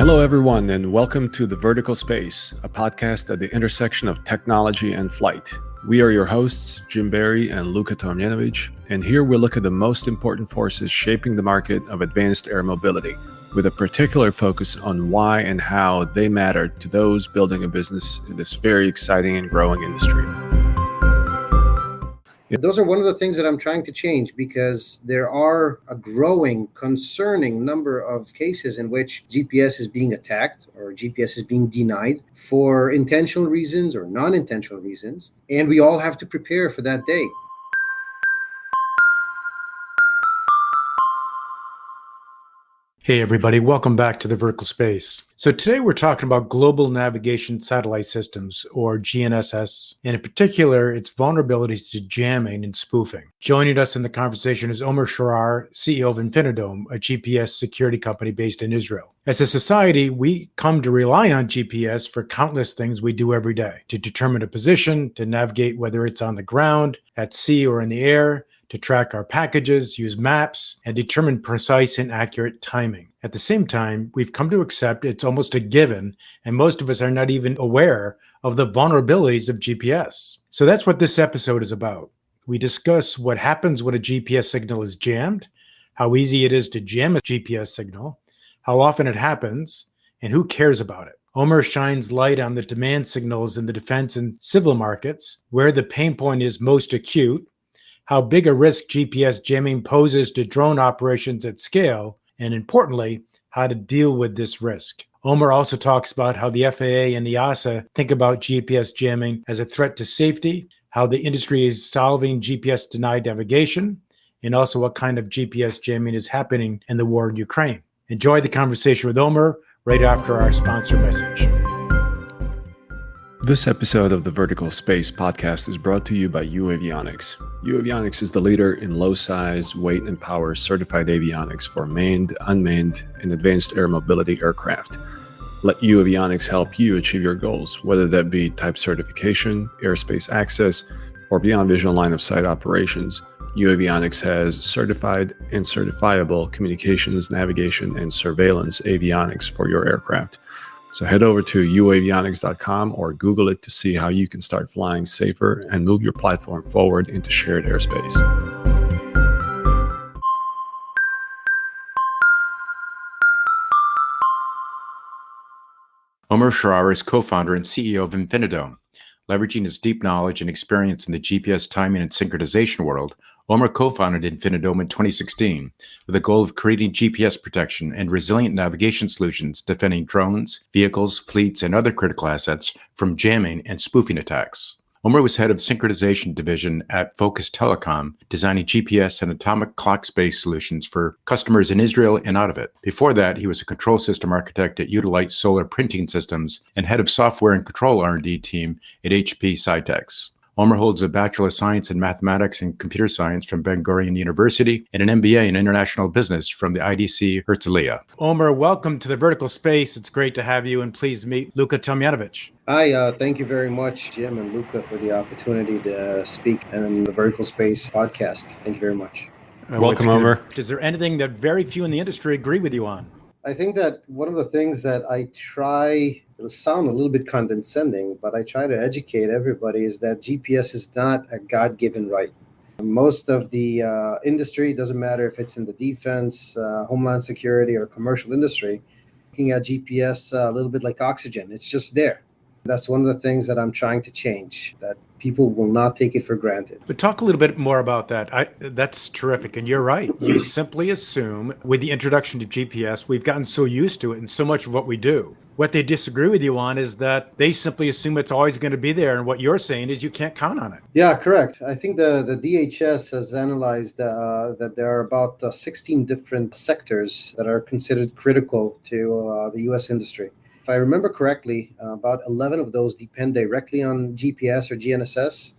Hello, everyone, and welcome to The Vertical Space, a podcast at the intersection of technology and flight. We are your hosts, Jim Barry and Luka Tomjanovic, and here we look at the most important forces shaping the market of advanced air mobility, with a particular focus on why and how they matter to those building a business in this very exciting and growing industry. Those are one of the things that I'm trying to change because there are a growing, concerning number of cases in which GPS is being attacked or GPS is being denied for intentional reasons or non-intentional reasons. And we all have to prepare for that day. Hey everybody, welcome back to The Vertical Space. So today we're talking about global navigation satellite systems, or GNSS, and in particular its vulnerabilities to jamming and spoofing. Joining us in the conversation is Omer Sharar, CEO of infiniDome, a GPS security company based in Israel. As a society, we come to rely on GPS for countless things we do every day: to determine a position, to navigate whether it's on the ground, at sea, or in the air, to track our packages, use maps, and determine precise and accurate timing. At the same time, we've come to accept it's almost a given, and most of us are not even aware of the vulnerabilities of GPS. So that's what this episode is about. We discuss what happens when a GPS signal is jammed, how easy it is to jam a GPS signal, how often it happens, and who cares about it. Omer shines light on the demand signals in the defense and civil markets, where the pain point is most acute, how big a risk GPS jamming poses to drone operations at scale, and importantly, how to deal with this risk. Omer also talks about how the FAA and the EASA think about GPS jamming as a threat to safety, how the industry is solving GPS denied navigation, and also what kind of GPS jamming is happening in the war in Ukraine. Enjoy the conversation with Omer right after our sponsor message. This episode of the Vertical Space podcast is brought to you by UAvionics. UAvionics is the leader in low size, weight, and power certified avionics for manned, unmanned, and advanced air mobility aircraft. Let UAvionics help you achieve your goals, whether that be type certification, airspace access, or beyond visual line of sight operations. UAvionics has certified and certifiable communications, navigation, and surveillance avionics for your aircraft. So head over to uavionics.com or Google it to see how you can start flying safer and move your platform forward into shared airspace. Omer Sharar is co-founder and CEO of infiniDome. Leveraging his deep knowledge and experience in the GPS timing and synchronization world, Omer co-founded infiniDome in 2016 with the goal of creating GPS protection and resilient navigation solutions defending drones, vehicles, fleets, and other critical assets from jamming and spoofing attacks. Omer was head of synchronization division at Focus Telecom, designing GPS and atomic clock-based solutions for customers in Israel and out of it. Before that, he was a control system architect at Utilite Solar Printing Systems and head of software and control R&D team at HP Scitex. Omer holds a Bachelor of Science in Mathematics and Computer Science from Ben Gurion University and an MBA in International Business from the IDC Herzliya. Omer, welcome to the Vertical Space. It's great to have you, and please meet Luka Tomjanovic. Hi, thank you very much, Jim and Luka, for the opportunity to speak in the Vertical Space podcast. Thank you very much. Welcome, Omer. Is there anything that very few in the industry agree with you on? I think that one of the things that I try, it'll sound a little bit condescending, but I try to educate everybody is that GPS is not a God-given right. Most of the industry, doesn't matter if it's in the defense, homeland security, or commercial industry, looking at GPS a little bit like oxygen. It's just there. That's one of the things that I'm trying to change, that people will not take it for granted. But talk a little bit more about that. That's terrific. And you're right. You simply assume with the introduction to GPS, we've gotten so used to it in so much of what we do. What they disagree with you on is that they simply assume it's always going to be there. And what you're saying is you can't count on it. Yeah, correct. I think the DHS has analyzed that there are about 16 different sectors that are considered critical to the U.S. industry. If I remember correctly, about 11 of those depend directly on GPS or GNSS,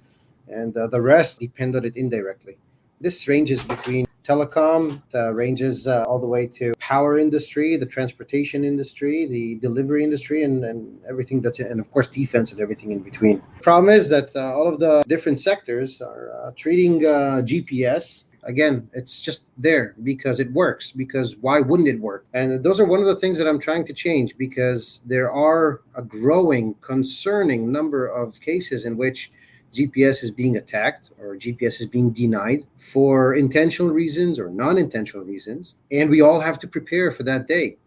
and the rest depend on it indirectly. This ranges between telecom, ranges all the way to power industry, the transportation industry, the delivery industry, and everything that's in, and of course defense and everything in between. Problem is that all of the different sectors are treating GPS Again, it's just there because it works, because why wouldn't it work? And those are one of the things that I'm trying to change, because there are a growing, concerning number of cases in which GPS is being attacked or GPS is being denied for intentional reasons or non-intentional reasons. And we all have to prepare for that day.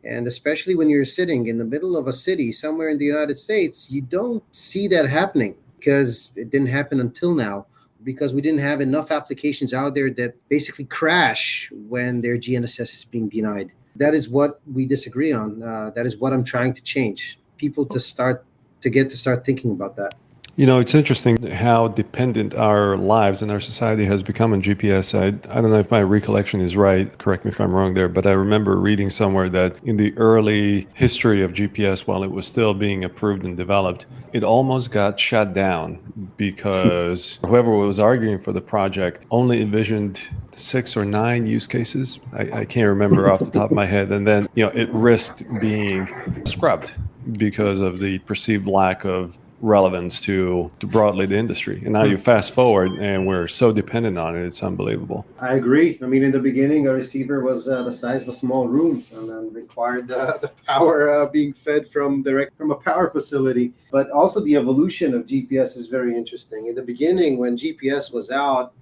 And especially when you're sitting in the middle of a city somewhere in the United States, you don't see that happening because it didn't happen until now, because we didn't have enough applications out there that basically crash when their GNSS is being denied. That is what we disagree on. That is what I'm trying to change. People to start thinking about that. It's interesting how dependent our lives and our society has become on GPS. I don't know if my recollection is right. Correct me if I'm wrong there, but I remember reading somewhere that in the early history of GPS, while it was still being approved and developed, it almost got shut down because whoever was arguing for the project only envisioned 6 or 9 use cases. I can't remember off the top of my head. And then, it risked being scrubbed because of the perceived lack of relevance to broadly the industry. And now you fast forward and we're so dependent on it, it's unbelievable. I agree. I mean, in the beginning, a receiver was the size of a small room and then required the power being fed from a power facility. But also the evolution of GPS is very interesting. In the beginning, when GPS was out,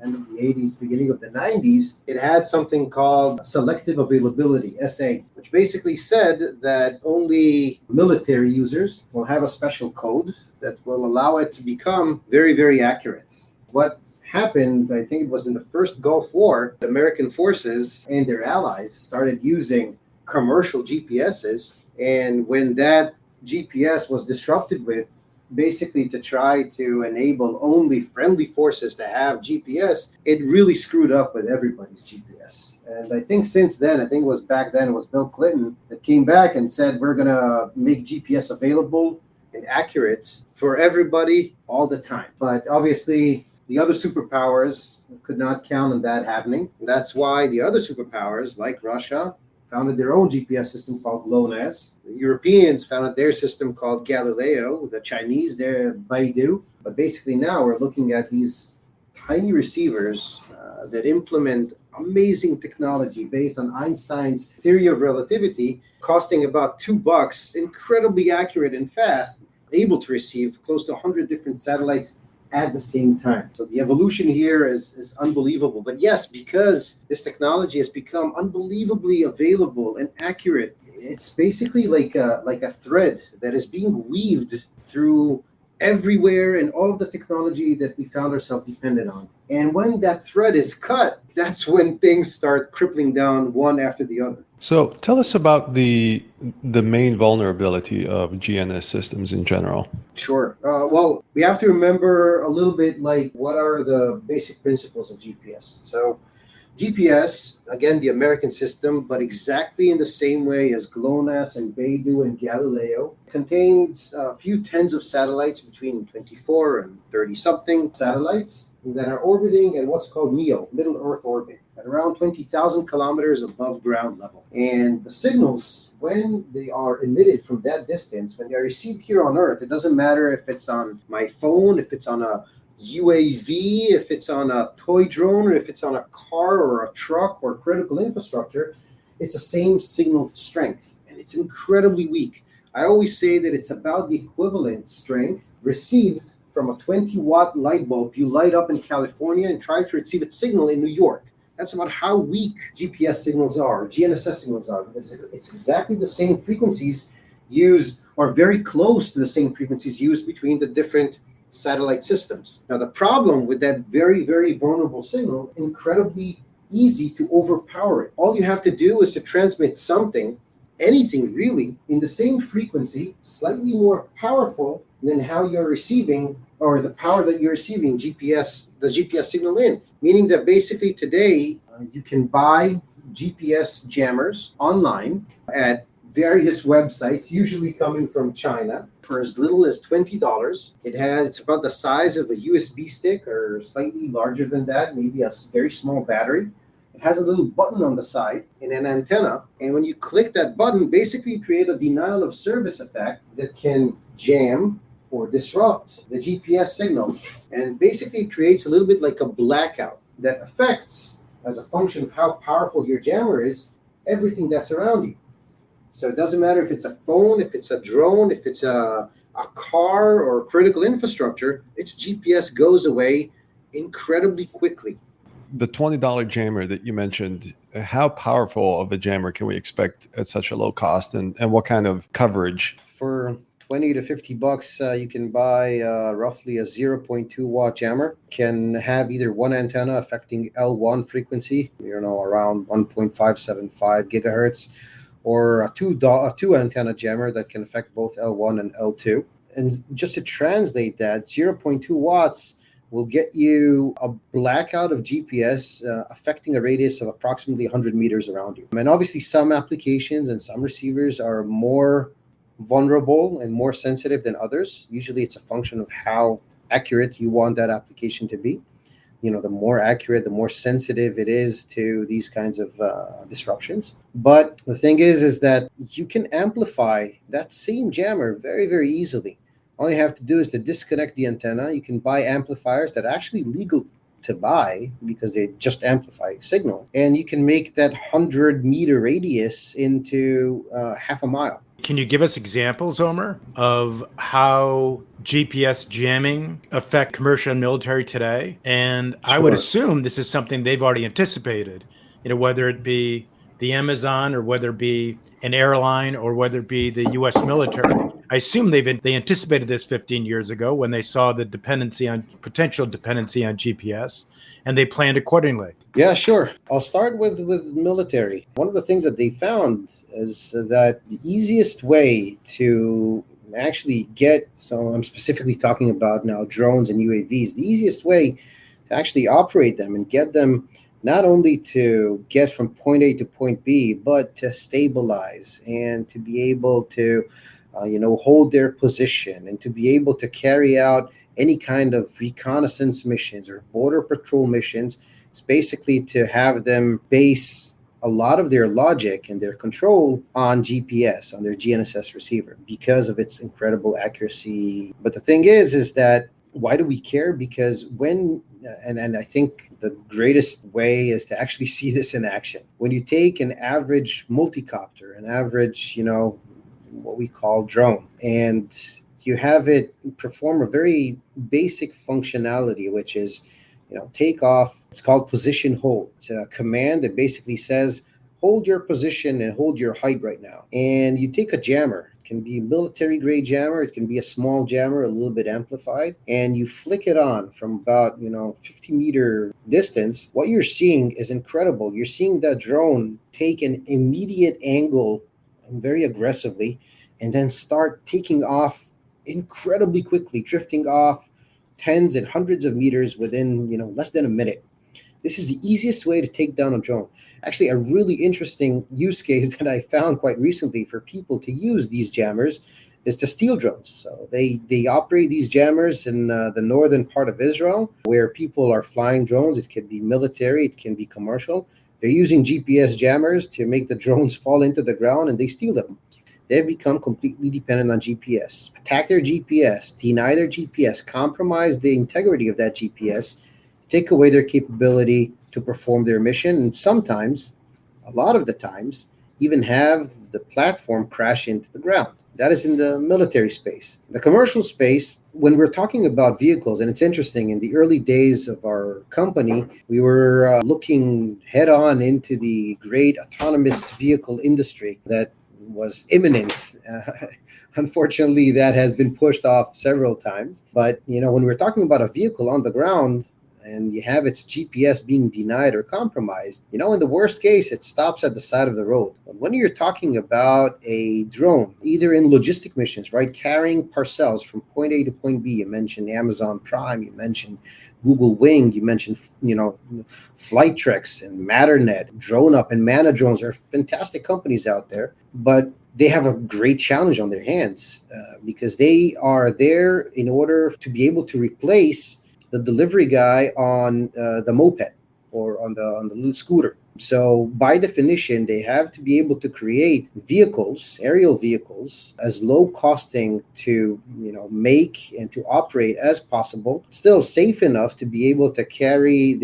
end of the 80s, beginning of the 90s, it had something called selective availability, SA, which basically said that only military users will have a special code that will allow it to become very, very accurate. What happened, I think it was in the first Gulf War, the American forces and their allies started using commercial GPSs. And when that GPS was disrupted with, basically to try to enable only friendly forces to have GPS, it really screwed up with everybody's GPS. And I think since then, it was Bill Clinton that came back and said, we're going to make GPS available and accurate for everybody all the time. But obviously, the other superpowers could not count on that happening. And that's why the other superpowers, like Russia, founded their own GPS system called GLONASS. The Europeans founded their system called Galileo. The Chinese, their Baidu. But basically now we're looking at these tiny receivers that implement amazing technology based on Einstein's theory of relativity, costing about $2, incredibly accurate and fast, able to receive close to 100 different satellites at the same time. So the evolution here is unbelievable. But yes, because this technology has become unbelievably available and accurate, it's basically like a thread that is being weaved through everywhere and all of the technology that we found ourselves dependent on. And when that thread is cut, that's when things start crippling down one after the other. So tell us about the main vulnerability of GNSS systems in general. Sure. Well, we have to remember a little bit like what are the basic principles of GPS. So GPS, again, the American system, but exactly in the same way as GLONASS and Beidou and Galileo, contains a few tens of satellites, between 24 and 30-something satellites that are orbiting at what's called MEO, Middle Earth Orbit, at around 20,000 kilometers above ground level. And the signals, when they are emitted from that distance, when they are received here on Earth, it doesn't matter if it's on my phone, if it's on a UAV, if it's on a toy drone, or if it's on a car or a truck or critical infrastructure, it's the same signal strength, and it's incredibly weak. I always say that it's about the equivalent strength received from a 20-watt light bulb you light up in California and try to receive its signal in New York. That's about how weak GPS signals are, GNSS signals are. It's exactly the same frequencies used, or very close to the same frequencies used between the different satellite systems. Now, the problem with that very, very vulnerable signal, incredibly easy to overpower it. All you have to do is to transmit something, anything really, in the same frequency, slightly more powerful than how you're receiving, or the power that you're receiving the GPS signal in. Meaning that basically today, you can buy GPS jammers online at various websites, usually coming from China, for as little as $20. It's about the size of a USB stick or slightly larger than that, maybe a very small battery. It has a little button on the side and an antenna. And when you click that button, basically you create a denial of service attack that can jam or disrupt the GPS signal. And basically it creates a little bit like a blackout. that affects, as a function of how powerful your jammer is, everything that's around you. So it doesn't matter if it's a phone, if it's a drone, if it's a car or critical infrastructure, its GPS goes away incredibly quickly. The $20 jammer that you mentioned, how powerful of a jammer can we expect at such a low cost, and what kind of coverage? For 20 to 50 bucks, you can buy roughly a 0.2 watt jammer. Can have either one antenna affecting L1 frequency, around 1.575 gigahertz, or a two antenna jammer that can affect both L1 and L2. And just to translate that, 0.2 watts will get you a blackout of GPS affecting a radius of approximately 100 meters around you. And obviously, some applications and some receivers are more vulnerable and more sensitive than others. Usually, it's a function of how accurate you want that application to be. The more accurate, the more sensitive it is to these kinds of disruptions. But the thing is that you can amplify that same jammer very, very easily. All you have to do is to disconnect the antenna. You can buy amplifiers that are actually legal to buy because they just amplify signal. And you can make that 100-meter radius into half a mile. Can you give us examples, Omer, of how GPS jamming affect commercial and military today? And I would assume this is something they've already anticipated, whether it be the Amazon or whether it be an airline or whether it be the U.S. military. I assume they anticipated this 15 years ago when they saw the potential dependency on GPS, and they planned accordingly. Yeah, sure. I'll start with military. One of the things that they found is that the easiest way to actually so I'm specifically talking about now drones and UAVs, the easiest way to actually operate them and get them not only to get from point A to point B, but to stabilize and to be able to, hold their position and to be able to carry out any kind of reconnaissance missions or border patrol missions. It's basically to have them base a lot of their logic and their control on GPS, on their GNSS receiver, because of its incredible accuracy. But the thing is that why do we care? Because and I think the greatest way is to actually see this in action. When you take an average multicopter, an average, what we call drone, and you have it perform a very basic functionality, which is, take off. It's called position hold. It's a command that basically says, hold your position and hold your height right now. And you take a jammer. It can be a military grade jammer. It can be a small jammer, a little bit amplified. And you flick it on from about, 50-meter distance. What you're seeing is incredible. You're seeing that drone take an immediate angle very aggressively and then start taking off incredibly quickly, drifting off tens and hundreds of meters within less than a minute. This is the easiest way to take down a drone. Actually, a really interesting use case that I found quite recently for people to use these jammers is to steal drones. So they operate these jammers in the northern part of Israel, where people are flying drones. It can be military, it can be commercial. They're using GPS jammers to make the drones fall into the ground, and they steal them. They've become completely dependent on GPS. Attack their GPS, deny their GPS, compromise the integrity of that GPS, take away their capability to perform their mission, and sometimes, a lot of the times, even have the platform crash into the ground. That is in the military space. The commercial space, when we're talking about vehicles, and it's interesting, in the early days of our company, we were looking head on into the great autonomous vehicle industry that was imminent. Unfortunately, that has been pushed off several times. But, when we're talking about a vehicle on the ground and you have its GPS being denied or compromised, in the worst case, it stops at the side of the road. But when you're talking about a drone, either in logistic missions, right, carrying parcels from point A to point B, you mentioned Amazon Prime, you mentioned Google Wing, you mentioned, Flightrex and Matternet, DroneUp and Mana Drones are fantastic companies out there, but they have a great challenge on their hands because they are there in order to be able to replace the delivery guy on the moped or on the little scooter. So by definition, they have to be able to create vehicles, aerial vehicles, as low costing to make and to operate as possible, still safe enough to be able to carry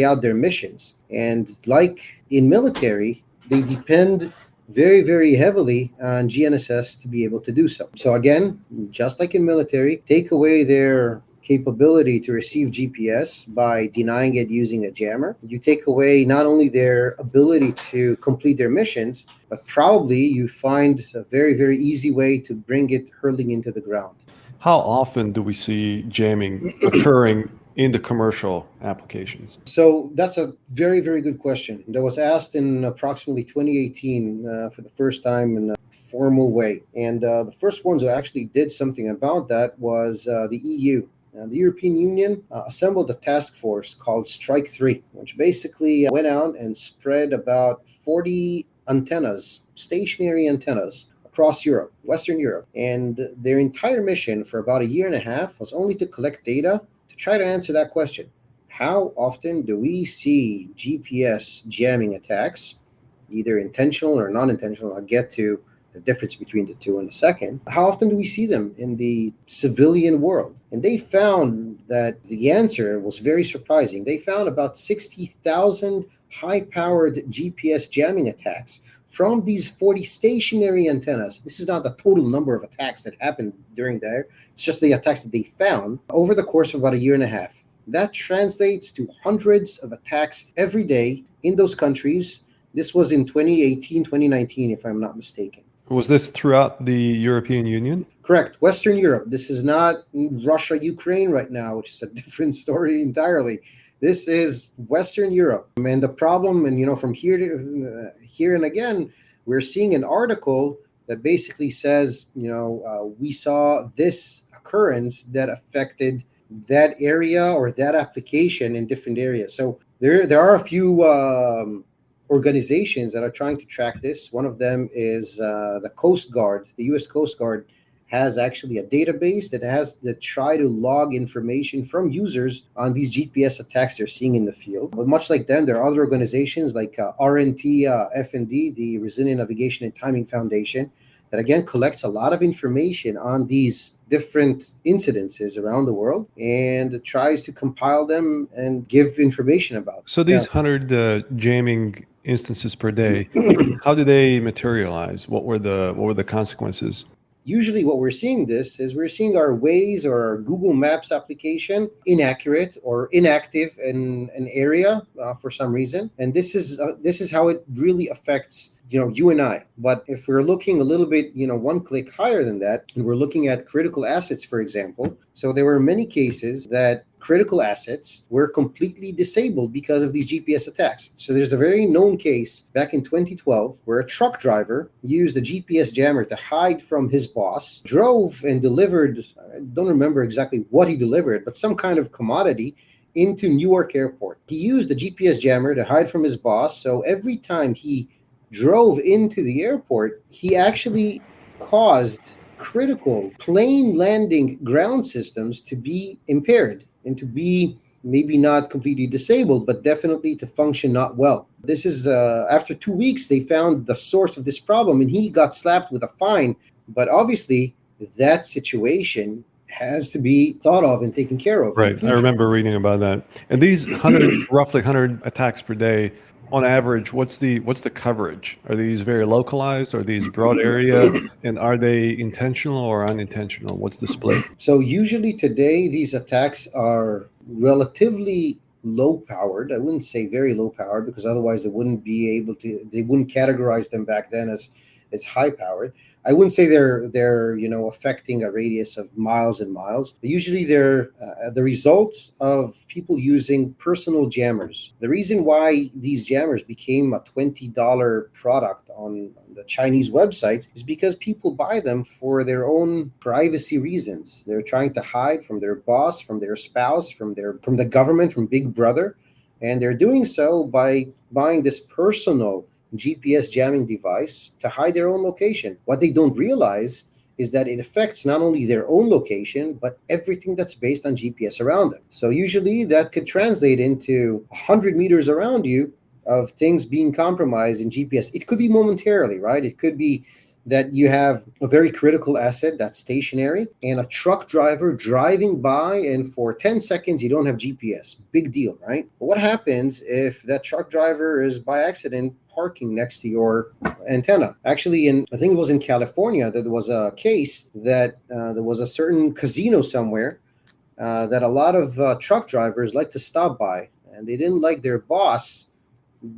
out their missions. And like in military, they depend very, very heavily on GNSS to be able to do so. So again, just like in military, take away their capability to receive GPS by denying it using a jammer. You take away not only their ability to complete their missions, but probably you find a very, very easy way to bring it hurling into the ground. How often do we see jamming occurring in the commercial applications? So that's a very, very good question. That was asked in approximately 2018 for the first time in a formal way. And the first ones who actually did something about that was the EU. The European Union assembled a task force called Strike 3, which basically went out and spread about 40 antennas, stationary antennas, across Europe, Western Europe. And their entire mission for about a year and a half was only to collect data to try to answer that question. How often do we see GPS jamming attacks, either intentional or non-intentional? I'll get to the difference between the two in a second. How often do we see them in the civilian world? And they found that the answer was very surprising. They found about 60,000 high-powered GPS jamming attacks from these 40 stationary antennas. This is not the total number of attacks that happened during there. It's just the attacks that they found over the course of about a year and a half. That translates to hundreds of attacks every day in those countries. This was in 2018, 2019, if I'm not mistaken. Was this throughout the European Union? Correct. Western Europe. This is not Russia, Ukraine right now, which is a different story entirely. This is Western Europe. And the problem, and from here to here and again, we're seeing an article that basically says, we saw this occurrence that affected that area or that application in different areas. So there are a few organizations that are trying to track this. One of them is the Coast Guard. The U.S. Coast Guard has actually a database that try to log information from users on these GPS attacks they're seeing in the field. But much like them, there are other organizations like RNT, FND, the Resilient Navigation and Timing Foundation, that again collects a lot of information on these different incidences around the world and tries to compile them and give information about them. So these 100 jamming instances per day, how do they materialize? What were the consequences? Usually what we're seeing we're seeing our Waze or our Google Maps application inaccurate or inactive in an area for some reason. And this is how it really affects you and I. But if we're looking a little bit, one click higher than that, and we're looking at critical assets, for example. So there were many cases that critical assets were completely disabled because of these GPS attacks. So there's a very known case back in 2012 where a truck driver used a GPS jammer to hide from his boss, drove and delivered, I don't remember exactly what he delivered, but some kind of commodity into Newark Airport. He used the GPS jammer to hide from his boss. So every time he drove into the airport, he actually caused critical plane landing ground systems to be impaired and to be maybe not completely disabled, but definitely to function not well. This is after 2 weeks, they found the source of this problem and he got slapped with a fine. But obviously that situation has to be thought of and taken care of. Right. I remember reading about that. And these roughly 100 attacks per day, on average, what's the coverage? Are these very localized? Are these broad area? And are they intentional or unintentional? What's the split? So usually today, these attacks are relatively low powered. I wouldn't say very low powered because otherwise they wouldn't categorize them back then as high powered. I wouldn't say they're affecting a radius of miles and miles. But usually they're the result of people using personal jammers. The reason why these jammers became a $20 product on the Chinese websites is because people buy them for their own privacy reasons. They're trying to hide from their boss, from their spouse, from the government, from Big Brother, and they're doing so by buying this personal GPS jamming device to hide their own location. What they don't realize is that it affects not only their own location, but everything that's based on GPS around them. So usually that could translate into 100 meters around you, of things being compromised in GPS. It could be momentarily, right? It could be that you have a very critical asset that's stationary and a truck driver driving by, and for 10 seconds you don't have GPS. Big deal, right? But what happens if that truck driver is by accident parking next to your antenna? Actually, I think it was in California that there was a case that there was a certain casino somewhere that a lot of truck drivers like to stop by, and they didn't like their boss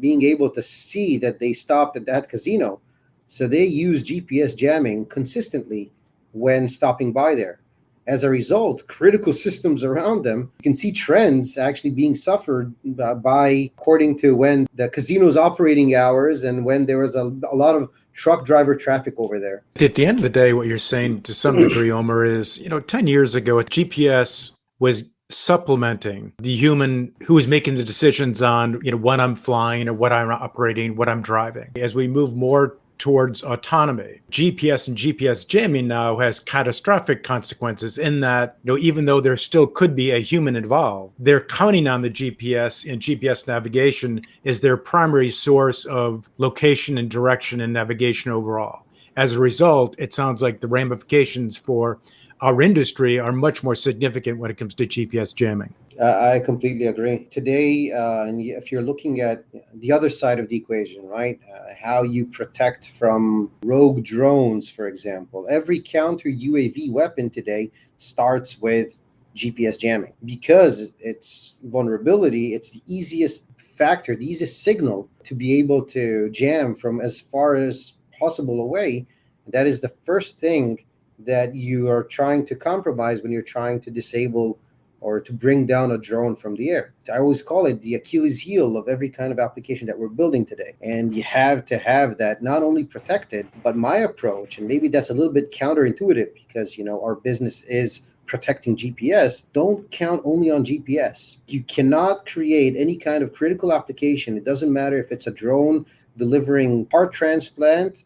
being able to see that they stopped at that casino. So they use GPS jamming consistently when stopping by there. As a result, critical systems around them, you can see trends actually being suffered by according to when the casino's operating hours and when there was a lot of truck driver traffic over there. At the end of the day, what you're saying to some degree, Omer, is, 10 years ago, GPS was supplementing the human who was making the decisions on, when I'm flying or what I'm operating, what I'm driving. As we move more towards autonomy, GPS and GPS jamming now has catastrophic consequences in that, even though there still could be a human involved, they're counting on the GPS, and GPS navigation is their primary source of location and direction and navigation overall. As a result, it sounds like the ramifications for our industry are much more significant when it comes to GPS jamming. I completely agree. Today, and if you're looking at the other side of the equation, right, how you protect from rogue drones, for example, every counter UAV weapon today starts with GPS jamming because it's vulnerability. It's the easiest factor, the easiest signal to be able to jam from as far as possible away. That is the first thing that you are trying to compromise when you're trying to disable or to bring down a drone from the air. I always call it the Achilles heel of every kind of application that we're building today. And you have to have that not only protected, but my approach, and maybe that's a little bit counterintuitive because, our business is protecting GPS, don't count only on GPS. You cannot create any kind of critical application. It doesn't matter if it's a drone delivering heart transplant,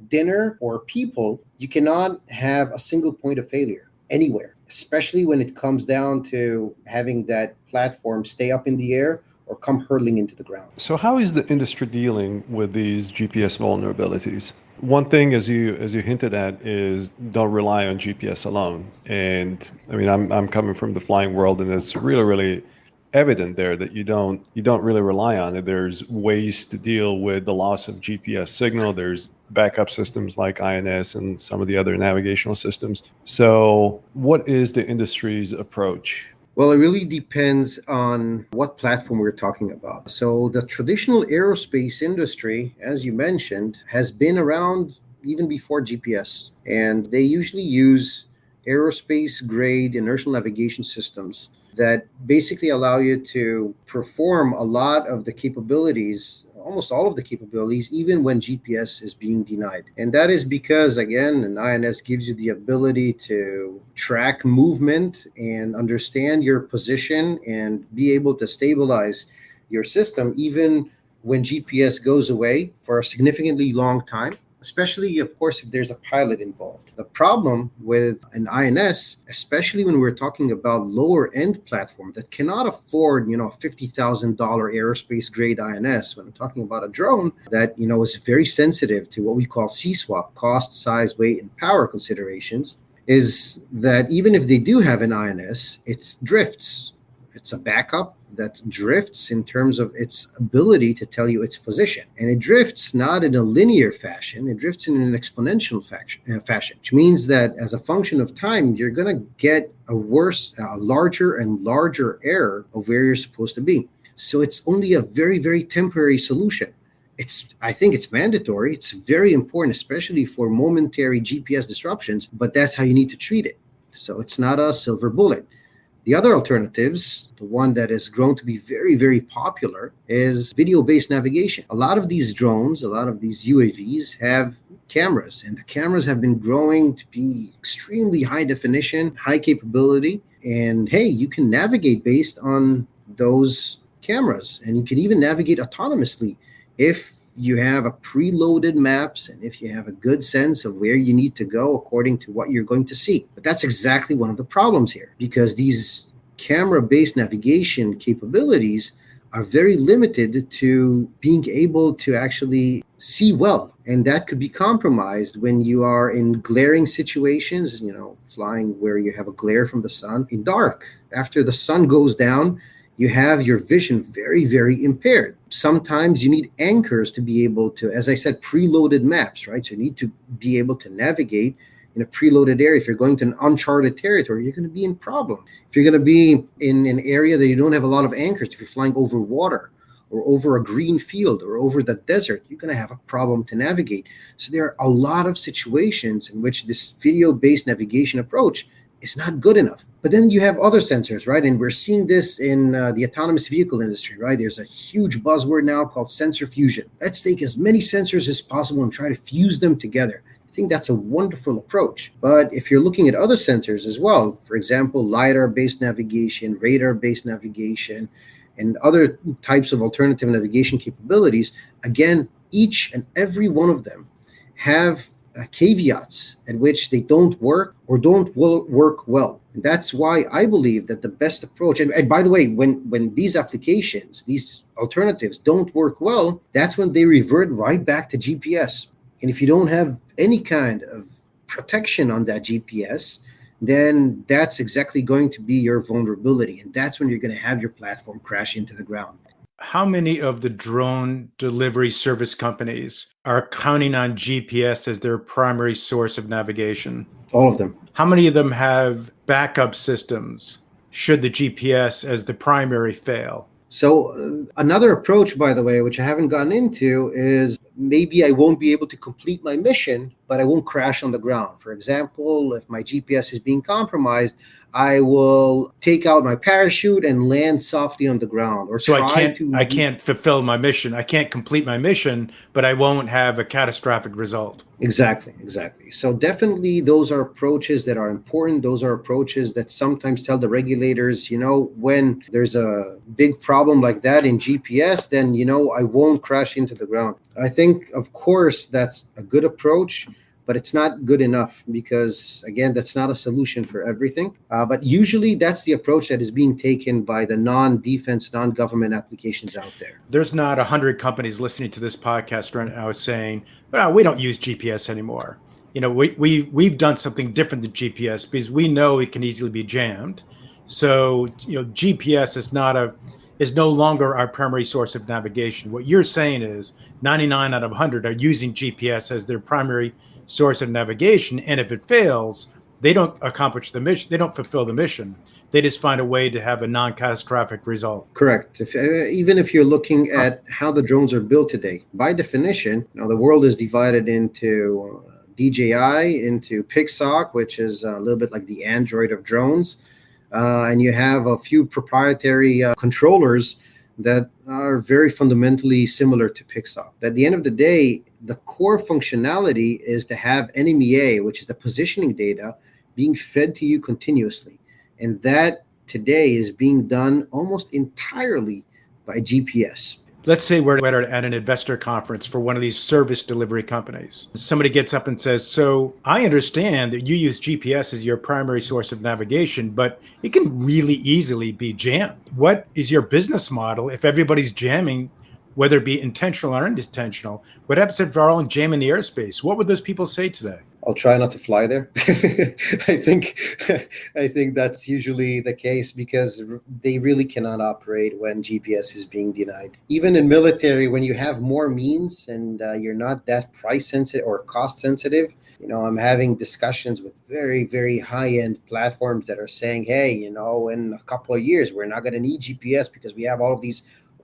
dinner, or people. You cannot have a single point of failure anywhere, especially when it comes down to having that platform stay up in the air or come hurtling into the ground. So how is the industry dealing with these GPS vulnerabilities? One thing, as you hinted at, is don't rely on GPS alone. And I mean, I'm coming from the flying world, and it's really evident there that you don't really rely on it. There's ways to deal with the loss of GPS signal. There's backup systems like INS and some of the other navigational systems. So what is the industry's approach? Well, it really depends on what platform we're talking about. So the traditional aerospace industry, as you mentioned, has been around even before GPS. And they usually use aerospace grade inertial navigation systems that basically allow you to perform a lot of the capabilities, almost all of the capabilities, even when GPS is being denied. And that is because, again, an INS gives you the ability to track movement and understand your position and be able to stabilize your system even when GPS goes away for a significantly long time, especially, of course, if there's a pilot involved. The problem with an INS, especially when we're talking about lower end platform that cannot afford, a $50,000 aerospace grade INS, when I'm talking about a drone that, is very sensitive to what we call CSWAP, cost, size, weight, and power considerations, is that even if they do have an INS, it drifts. It's a backup that drifts in terms of its ability to tell you its position. And it drifts not in a linear fashion, it drifts in an exponential fashion, which means that as a function of time, you're going to get a larger and larger error of where you're supposed to be. So it's only a very, very temporary solution. I think it's mandatory. It's very important, especially for momentary GPS disruptions, but that's how you need to treat it. So it's not a silver bullet. The other alternatives, the one that has grown to be very, very popular, is video-based navigation. A lot of these drones, a lot of these UAVs have cameras, and the cameras have been growing to be extremely high definition, high capability. And hey, you can navigate based on those cameras, and you can even navigate autonomously if you have a preloaded maps and if you have a good sense of where you need to go according to what you're going to see. But that's exactly one of the problems here, because these camera-based navigation capabilities are very limited to being able to actually see well. And that could be compromised when you are in glaring situations, flying where you have a glare from the sun in dark. After the sun goes down, you have your vision very, very impaired. Sometimes you need anchors to be able to, as I said, preloaded maps, right? So you need to be able to navigate in a preloaded area. If you're going to an uncharted territory, you're going to be in problem. If you're going to be in an area that you don't have a lot of anchors, if you're flying over water or over a green field or over the desert, you're going to have a problem to navigate. So there are a lot of situations in which this video-based navigation approach is not good enough. But then you have other sensors, right? And we're seeing this in the autonomous vehicle industry, right? There's a huge buzzword now called sensor fusion. Let's take as many sensors as possible and try to fuse them together. I think that's a wonderful approach. But if you're looking at other sensors as well, for example, LiDAR-based navigation, radar-based navigation, and other types of alternative navigation capabilities, again, each and every one of them have caveats at which they don't work or don't work well. And that's why I believe that the best approach, and by the way, when these applications, these alternatives don't work well, that's when they revert right back to GPS. And if you don't have any kind of protection on that GPS, then that's exactly going to be your vulnerability. And that's when you're going to have your platform crash into the ground. How many of the drone delivery service companies are counting on GPS as their primary source of navigation? All of them. How many of them have backup systems should the GPS as the primary fail? So another approach, by the way, which I haven't gotten into, is maybe I won't be able to complete my mission, but I won't crash on the ground. For example, if my GPS is being compromised, I will take out my parachute and land softly on the ground. Or so I can't fulfill my mission. I can't complete my mission, but I won't have a catastrophic result. Exactly. So definitely those are approaches that are important. Those are approaches that sometimes tell the regulators, when there's a big problem like that in GPS, then, I won't crash into the ground. I think, of course, that's a good approach, but it's not good enough because, again, that's not a solution for everything. But usually that's the approach that is being taken by the non-defense, non-government applications out there. There's not 100 companies listening to this podcast right now saying, well, we don't use GPS anymore. We've done something different than GPS because we know it can easily be jammed. So, GPS is no longer our primary source of navigation. What you're saying is 99 out of 100 are using GPS as their primary source of navigation. And if it fails, they don't accomplish the mission. They don't fulfill the mission. They just find a way to have a non-catastrophic result. Correct. Even if you're looking at how the drones are built today, by definition, the world is divided into DJI, into PICSOC, which is a little bit like the Android of drones. And you have a few proprietary controllers that are very fundamentally similar to PICSOC. At the end of the day, the core functionality is to have NMEA, which is the positioning data, being fed to you continuously. And that today is being done almost entirely by GPS. Let's say we're at an investor conference for one of these service delivery companies. Somebody gets up and says, so I understand that you use GPS as your primary source of navigation, but it can really easily be jammed. What is your business model if everybody's jamming, whether it be intentional or unintentional? What happens if they're all jamming the airspace? What would those people say today? I'll try not to fly there. I think that's usually the case because they really cannot operate when GPS is being denied. Even in military, when you have more means and you're not that price sensitive or cost sensitive, I'm having discussions with very, very high-end platforms that are saying, hey, in a couple of years, we're not going to need GPS because we have all of these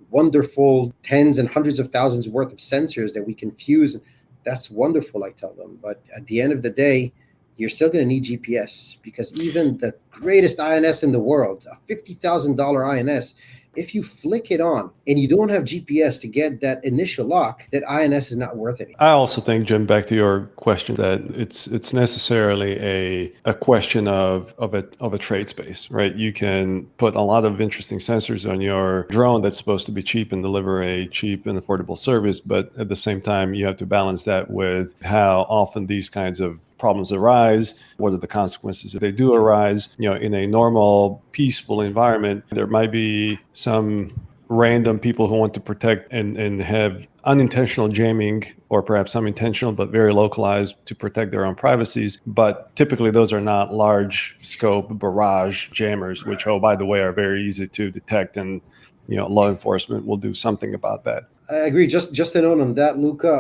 wonderful tens and hundreds of thousands worth of sensors that we can fuse. That's wonderful, I tell them. But at the end of the day, you're still going to need GPS because even the greatest INS in the world, a $50,000 INS, if you flick it on and you don't have GPS to get that initial lock, that INS is not worth it. I also think, Jim, back to your question, that it's necessarily a question of a trade space, right? You can put a lot of interesting sensors on your drone that's supposed to be cheap and deliver a cheap and affordable service, but at the same time, you have to balance that with how often these kinds of problems arise. What are the consequences if they do arise? In a normal, peaceful environment, there might be some random people who want to protect and have unintentional jamming, or perhaps some intentional but very localized to protect their own privacies. But typically those are not large scope barrage jammers, which, oh, by the way, are very easy to detect, and law enforcement will do something about that. I agree. Just a note on that, Luca.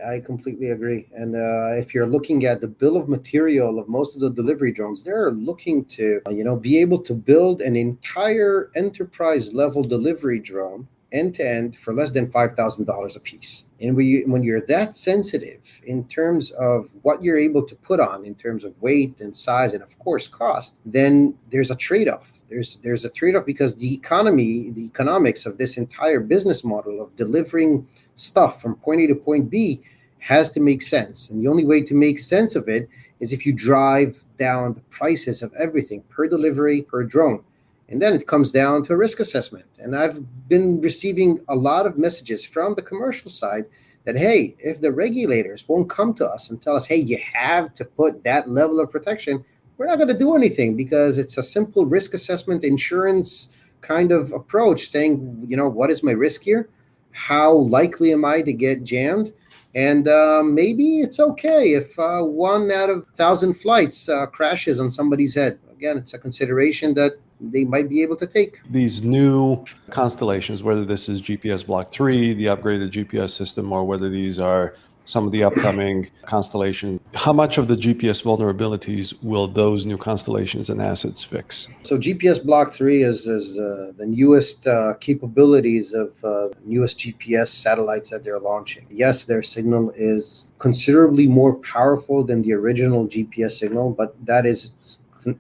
I completely agree. And if you're looking at the bill of material of most of the delivery drones, they're looking to be able to build an entire enterprise level delivery drone end to end for less than $5,000 a piece. And when you're that sensitive in terms of what you're able to put on in terms of weight and size and of course cost, then there's a trade-off. There's a trade-off because the economics of this entire business model of delivering stuff from point A to point B has to make sense. And the only way to make sense of it is if you drive down the prices of everything per delivery, per drone. And then it comes down to a risk assessment. And I've been receiving a lot of messages from the commercial side that, hey, if the regulators won't come to us and tell us, hey, you have to put that level of protection, we're not going to do anything, because it's a simple risk assessment insurance kind of approach saying, what is my risk here? How likely am I to get jammed? And maybe it's okay if 1 out of 1,000 flights crashes on somebody's head. Again, it's a consideration that they might be able to take. These new constellations, whether this is GPS Block 3, the upgraded GPS system, or whether these are some of the upcoming constellations, how much of the GPS vulnerabilities will those new constellations and assets fix? So GPS Block 3 is the newest capabilities of newest GPS satellites that they're launching. Yes, their signal is considerably more powerful than the original GPS signal, but that is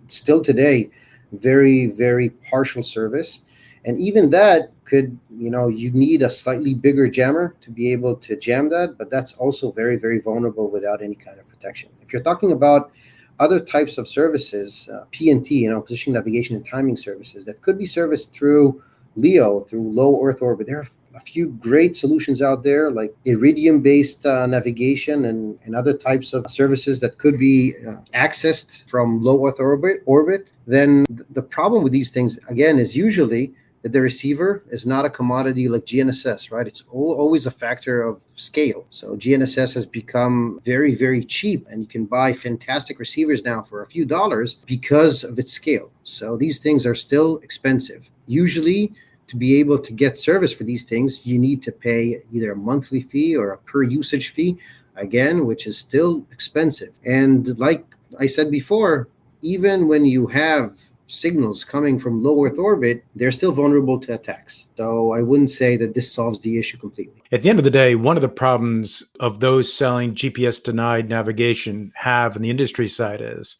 still today very, very partial service. And even that could, you need a slightly bigger jammer to be able to jam that, but that's also very, very vulnerable without any kind of protection. If you're talking about other types of services, PNT, position, navigation, and timing services that could be serviced through LEO, through low Earth orbit, there are a few great solutions out there like iridium-based navigation and other types of services that could be accessed from low Earth orbit. Then the problem with these things, again, is usually that the receiver is not a commodity like GNSS, right? It's always a factor of scale. So GNSS has become very, very cheap, and you can buy fantastic receivers now for a few dollars because of its scale. So these things are still expensive. Usually, to be able to get service for these things, you need to pay either a monthly fee or a per usage fee, again, which is still expensive. And like I said before, even when you have signals coming from low Earth orbit, they're still vulnerable to attacks. So I wouldn't say that this solves the issue completely. At the end of the day, one of the problems of those selling GPS denied navigation have in the industry side is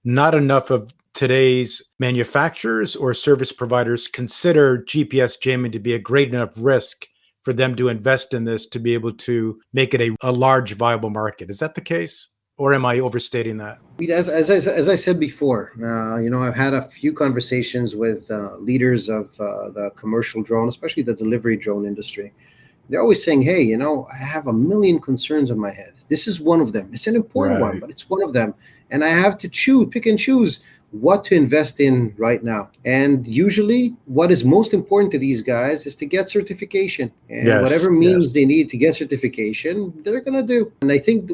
not enough of today's manufacturers or service providers consider GPS jamming to be a great enough risk for them to invest in this to be able to make it a large viable market. Is that the case? Or am I overstating that? As I said before, I've had a few conversations with leaders of the commercial drone, especially the delivery drone industry. They're always saying, hey, I have a million concerns in my head. This is one of them. It's an important one, but it's one of them. And I have to pick and choose what to invest in right now. And usually what is most important to these guys is to get certification. And whatever means they need to get certification, they're going to do. And I think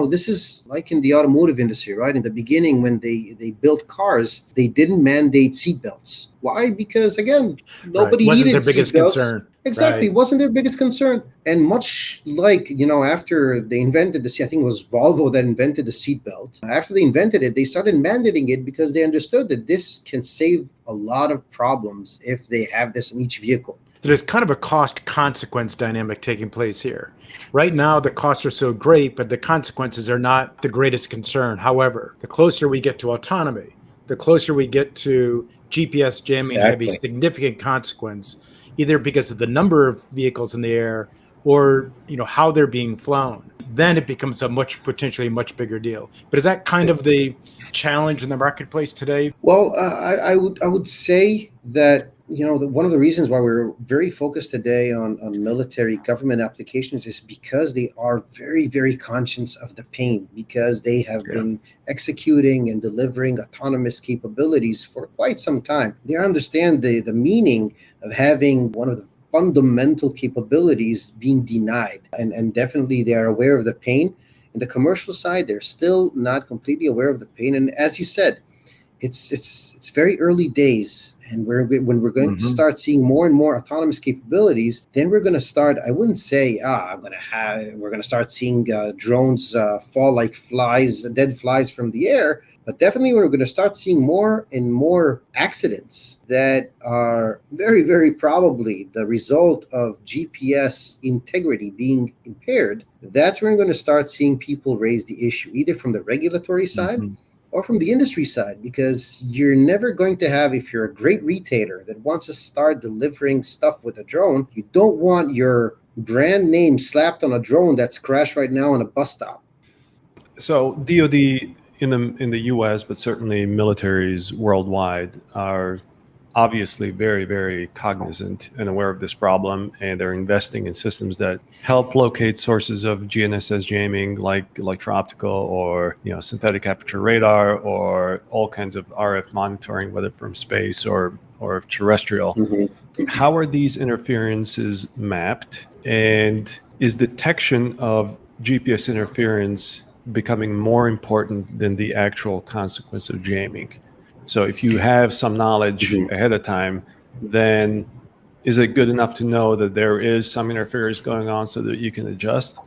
this is like in the automotive industry, right? In the beginning, when they built cars, they didn't mandate seatbelts. Why? Because, again, nobody wasn't needed their biggest seatbelts. concern. Exactly. It wasn't their biggest concern. And much like, after they invented I think it was Volvo that invented the seatbelt. After they invented it, they started mandating it because they understood that this can save a lot of problems if they have this in each vehicle. There's kind of a cost consequence dynamic taking place here. Right now, the costs are so great, but the consequences are not the greatest concern. However, the closer we get to autonomy, the closer we get to GPS jamming have a significant consequence, either because of the number of vehicles in the air or how they're being flown. Then it becomes potentially much bigger deal. But is that kind of the challenge in the marketplace today? Well, I would say that one of the reasons why we're very focused today on military government applications is because they are very, very conscious of the pain, because they have been executing and delivering autonomous capabilities for quite some time. They understand the meaning of having one of the fundamental capabilities being denied. And definitely they are aware of the pain. In the commercial side, they're still not completely aware of the pain. And as you said, it's very early days, and when we're going to start seeing more and more autonomous capabilities, then we're going to start. I wouldn't say we're going to start seeing drones fall like flies, dead flies from the air. But definitely, we're going to start seeing more and more accidents that are very, very probably the result of GPS integrity being impaired. That's when we're going to start seeing people raise the issue, either from the regulatory side or from the industry side, because you're never going to have, if you're a great retailer that wants to start delivering stuff with a drone, you don't want your brand name slapped on a drone that's crashed right now on a bus stop. So DoD in the U.S., but certainly militaries worldwide, are obviously very, very cognizant and aware of this problem, and they're investing in systems that help locate sources of GNSS jamming, like electro-optical or synthetic aperture radar, or all kinds of RF monitoring, whether from space or terrestrial. How are these interferences mapped, and is detection of GPS interference becoming more important than the actual consequence of jamming? So if you have some knowledge ahead of time, then is it good enough to know that there is some interference going on so that you can adjust,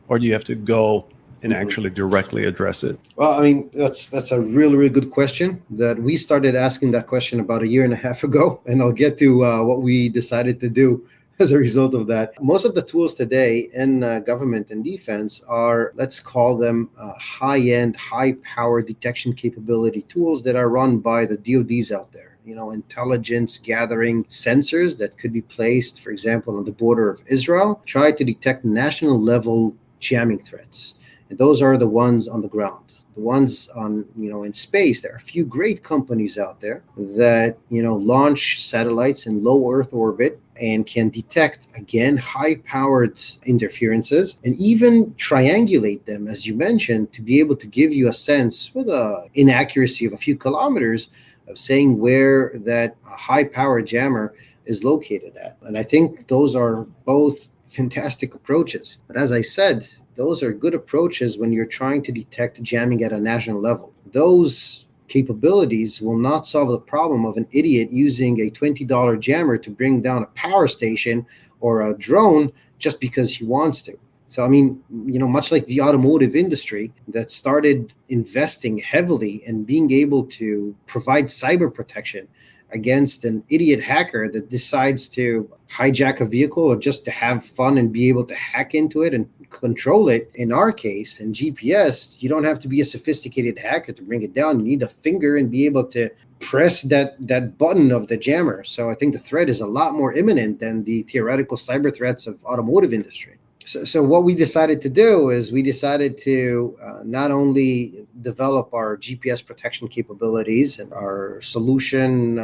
or do you have to go and actually directly address it? Well, I mean, that's a really, really good question that we started asking that question about a year and a half ago, and I'll get to what we decided to do as a result of that. Most of the tools today in government and defense are, let's call them high-end, high-power detection capability tools that are run by the DoDs out there. Intelligence gathering sensors that could be placed, for example, on the border of Israel, try to detect national level jamming threats. And those are the ones on the ground. The ones on, in space, there are a few great companies out there that, launch satellites in low Earth orbit and can detect, again, high-powered interferences and even triangulate them, as you mentioned, to be able to give you a sense with an inaccuracy of a few kilometers of saying where that high-powered jammer is located at. And I think those are both fantastic approaches. But as I said, those are good approaches when you're trying to detect jamming at a national level. Those capabilities will not solve the problem of an idiot using a $20 jammer to bring down a power station or a drone just because he wants to. So, I mean, much like the automotive industry that started investing heavily in being able to provide cyber protection against an idiot hacker that decides to hijack a vehicle or just to have fun and be able to hack into it and control it. In our case, in GPS, you don't have to be a sophisticated hacker to bring it down. You need a finger and be able to press that button of the jammer. So I think the threat is a lot more imminent than the theoretical cyber threats of automotive industry. So what we decided to do is we decided to not only develop our GPS protection capabilities and our solution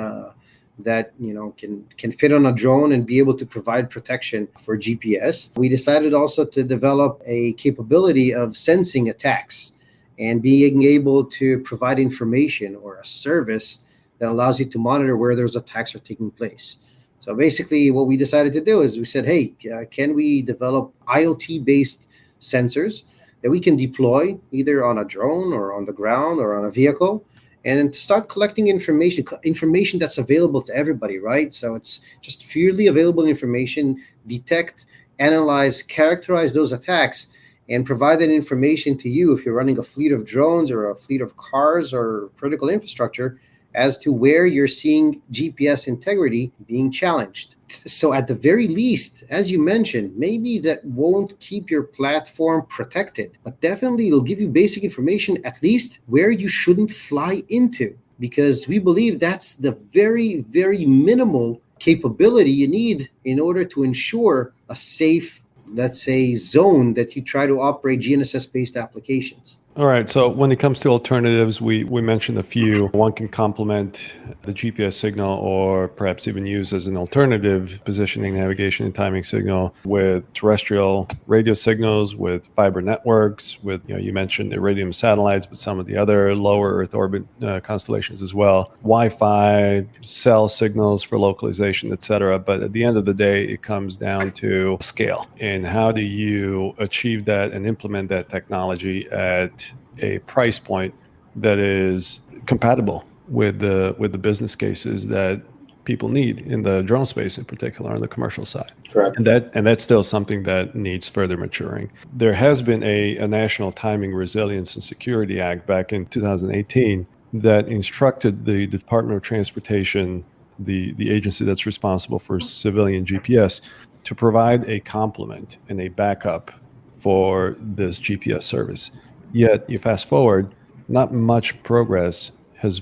that can fit on a drone and be able to provide protection for GPS. We decided also to develop a capability of sensing attacks and being able to provide information or a service that allows you to monitor where those attacks are taking place. So basically what we decided to do is we said, hey, can we develop IoT-based sensors that we can deploy either on a drone or on the ground or on a vehicle, and to start collecting information that's available to everybody, right? So it's just freely available information, detect, analyze, characterize those attacks, and provide that information to you if you're running a fleet of drones or a fleet of cars or critical infrastructure as to where you're seeing GPS integrity being challenged. So at the very least, as you mentioned, maybe that won't keep your platform protected, but definitely it'll give you basic information, at least where you shouldn't fly into, because we believe that's the very, very minimal capability you need in order to ensure a safe, let's say, zone that you try to operate GNSS-based applications. All right. So when it comes to alternatives, we mentioned a few. One can complement the GPS signal or perhaps even use as an alternative positioning, navigation, and timing signal with terrestrial radio signals, with fiber networks, with, you mentioned iridium satellites, but some of the other lower Earth orbit constellations as well, Wi-Fi, cell signals for localization, etc. But at the end of the day, it comes down to scale. And how do you achieve that and implement that technology at a price point that is compatible with the business cases that people need in the drone space, in particular on the commercial side. Correct. And that's still something that needs further maturing. There has been a National Timing, Resilience, and Security Act back in 2018 that instructed the Department of Transportation, the agency that's responsible for civilian GPS, to provide a complement and a backup for this GPS service. Yet you fast forward, not much progress has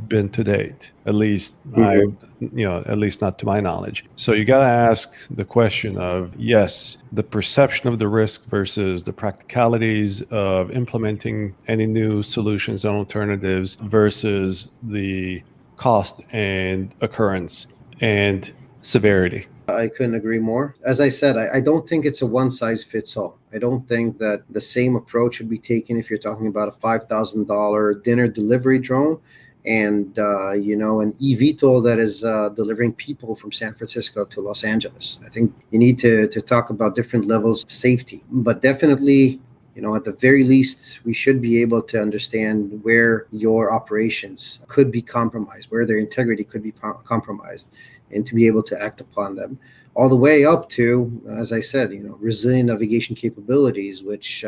been to date. At least at least not to my knowledge. So you got to ask the question of, yes, the perception of the risk versus the practicalities of implementing any new solutions and alternatives versus the cost and occurrence and severity. I couldn't agree more. As I said, I don't think it's a one size fits all. I don't think that the same approach should be taken if you're talking about a $5,000 dinner delivery drone and an eVTOL that is delivering people from San Francisco to Los Angeles. I think you need to talk about different levels of safety, but definitely, at the very least, we should be able to understand where your operations could be compromised, where their integrity could be compromised, and to be able to act upon them, all the way up to, as I said, resilient navigation capabilities, which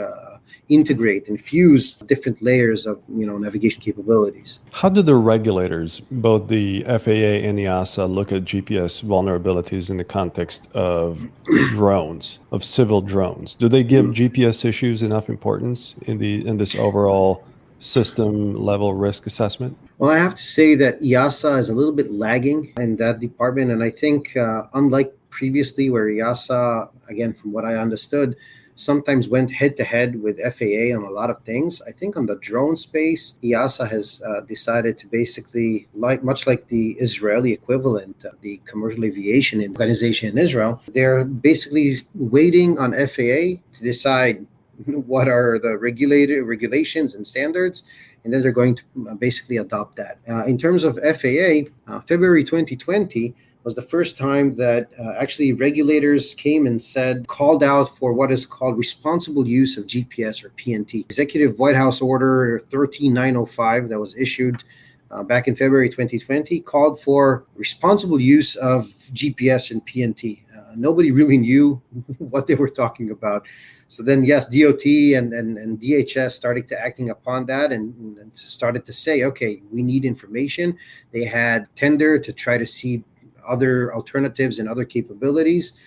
integrate and fuse different layers of navigation capabilities. How do the regulators, both the FAA and the EASA, look at GPS vulnerabilities in the context of drones, of civil drones? Do they give GPS issues enough importance in this overall system level risk assessment? Well, I have to say that EASA is a little bit lagging in that department. And I think unlike previously where EASA, again, from what I understood, sometimes went head to head with FAA on a lot of things. I think on the drone space, EASA has decided to basically, much like the Israeli equivalent, the Commercial Aviation Organization in Israel, they're basically waiting on FAA to decide what are the regulations and standards, and then they're going to basically adopt that. In terms of FAA, February 2020 was the first time that actually regulators came and called out for what is called responsible use of GPS, or PNT. Executive White House Order 13905 that was issued back in February 2020 called for responsible use of GPS and PNT. Nobody really knew what they were talking about. So then, yes, DOT and DHS started to acting upon that and started to say, okay, we need information. They had tender to try to see other alternatives and other capabilities,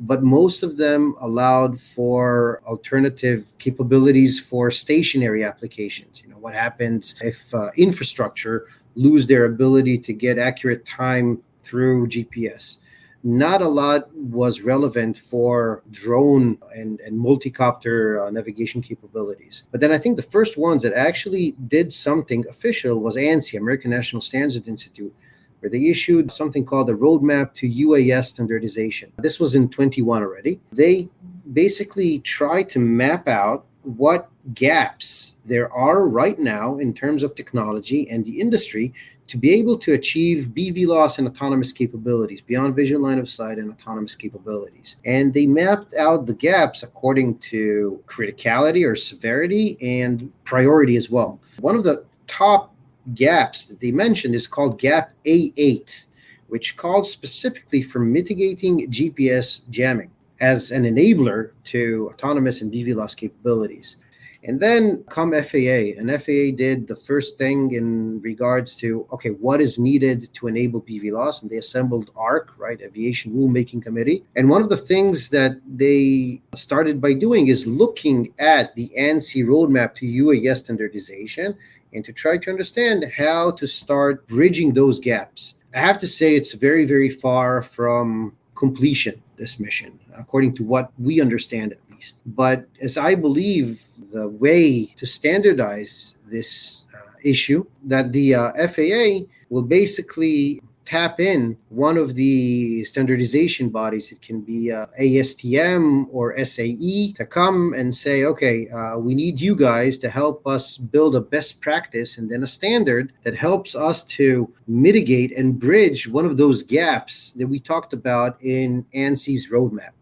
but most of them allowed for alternative capabilities for stationary applications. What happens if infrastructure lose their ability to get accurate time through GPS? Not a lot was relevant for drone and multi-copter navigation capabilities. But then I think the first ones that actually did something official was ANSI, American National Standards Institute, where they issued something called the Roadmap to UAS Standardization. This was in 21 already. They basically tried to map out what gaps there are right now in terms of technology and the industry to be able to achieve BVLOS and autonomous capabilities, beyond visual line of sight and autonomous capabilities. And they mapped out the gaps according to criticality or severity and priority as well. One of the top gaps that they mentioned is called Gap A8, which called specifically for mitigating GPS jamming as an enabler to autonomous and BVLOS capabilities. And then come FAA, and FAA did the first thing in regards to, okay, what is needed to enable BVLOS? And they assembled ARC, right, Aviation Rulemaking Committee. And one of the things that they started by doing is looking at the ANSI roadmap to UAS standardization and to try to understand how to start bridging those gaps. I have to say it's very, very far from completion, this mission, according to what we understand at least. least. But as I believe, the way to standardize this issue, that the FAA will basically tap in one of the standardization bodies. It can be ASTM or SAE to come and say, okay, we need you guys to help us build a best practice and then a standard that helps us to mitigate and bridge one of those gaps that we talked about in ANSI's roadmap.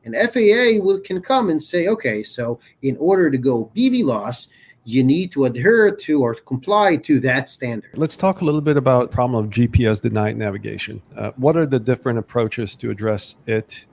And FAA can come and say, okay, so in order to go BVLOS, you need to adhere to or comply to that standard. Let's talk a little bit about the problem of GPS denied navigation. What are the different approaches to address it,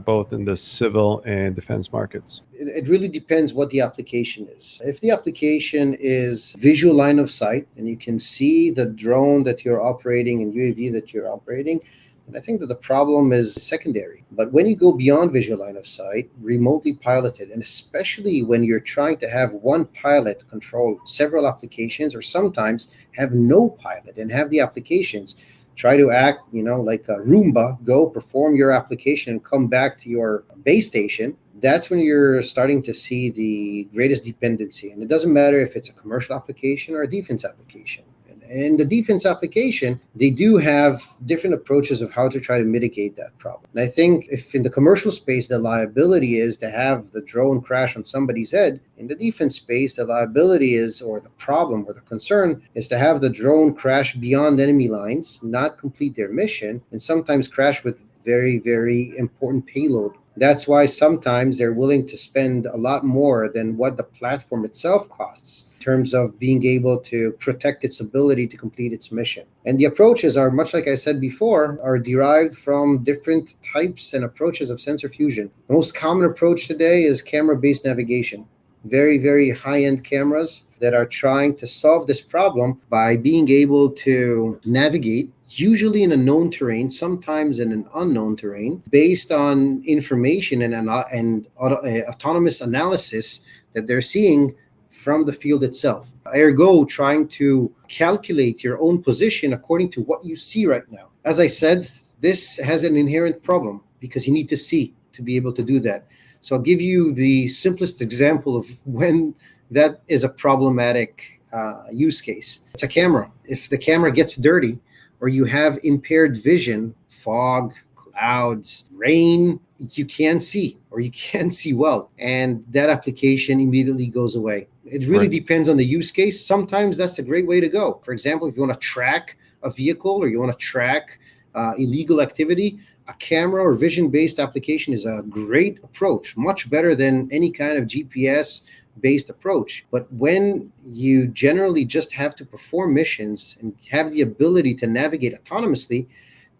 both in the civil and defense markets? It really depends what the application is. If the application is visual line of sight and you can see the drone that you're operating and UAV that you're operating, and I think that the problem is secondary. But when you go beyond visual line of sight, remotely piloted, and especially when you're trying to have one pilot control several applications, or sometimes have no pilot and have the applications try to act, like a Roomba, go perform your application and come back to your base station, that's when you're starting to see the greatest dependency. And it doesn't matter if it's a commercial application or a defense application. In the defense application, they do have different approaches of how to try to mitigate that problem. And I think if in the commercial space, the liability is to have the drone crash on somebody's head, in the defense space, the liability is, or the problem or the concern is to have the drone crash beyond enemy lines, not complete their mission, and sometimes crash with very, very important payload. That's why sometimes they're willing to spend a lot more than what the platform itself costs in terms of being able to protect its ability to complete its mission. And the approaches are, much like I said before, are derived from different types and approaches of sensor fusion. The most common approach today is camera-based navigation. Very, very high-end cameras that are trying to solve this problem by being able to navigate usually in a known terrain, sometimes in an unknown terrain, based on information and autonomous analysis that they're seeing from the field itself. Ergo, trying to calculate your own position according to what you see right now. As I said, this has an inherent problem because you need to see to be able to do that. So I'll give you the simplest example of when that is a problematic use case. It's a camera. If the camera gets dirty, or you have impaired vision, fog, clouds, rain, you can't see, or you can't see well. And that application immediately goes away. It really depends on the use case. Sometimes that's a great way to go. For example, if you want to track a vehicle or you want to track illegal activity, a camera or vision-based application is a great approach, much better than any kind of GPS-based approach. But when you generally just have to perform missions and have the ability to navigate autonomously,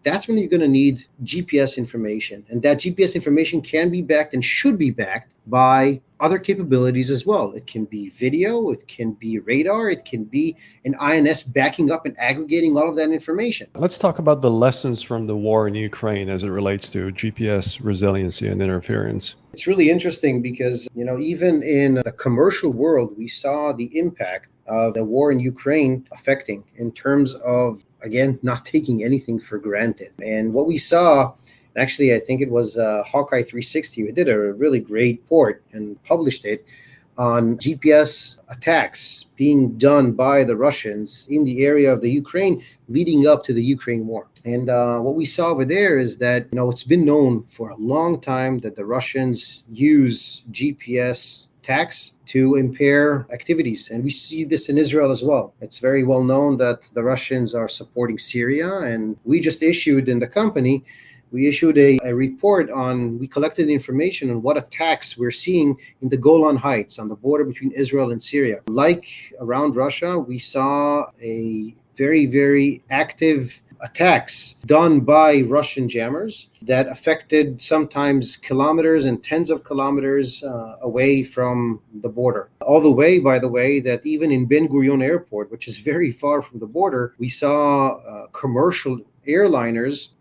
that's when you're going to need GPS information. And that GPS information can be backed and should be backed by other capabilities as well. It can be video, it can be radar, it can be an INS backing up and aggregating all of that information. Let's talk about the lessons from the war in Ukraine as it relates to GPS resiliency and interference. It's really interesting because, even in the commercial world, we saw the impact of the war in Ukraine affecting in terms of, again, not taking anything for granted. And what we saw, actually, I think it was Hawkeye 360, who did a really great report and published it on GPS attacks being done by the Russians in the area of the Ukraine leading up to the Ukraine war. And what we saw over there is that, it's been known for a long time that the Russians use GPS attacks to impair activities. And we see this in Israel as well. It's very well known that the Russians are supporting Syria. And we just issued in the company, we issued a report we collected information on what attacks we're seeing in the Golan Heights on the border between Israel and Syria. Like around Russia, we saw a very, very active attacks done by Russian jammers that affected sometimes kilometers and tens of kilometers away from the border. All the way, by the way, that even in Ben Gurion Airport, which is very far from the border, we saw commercial airliners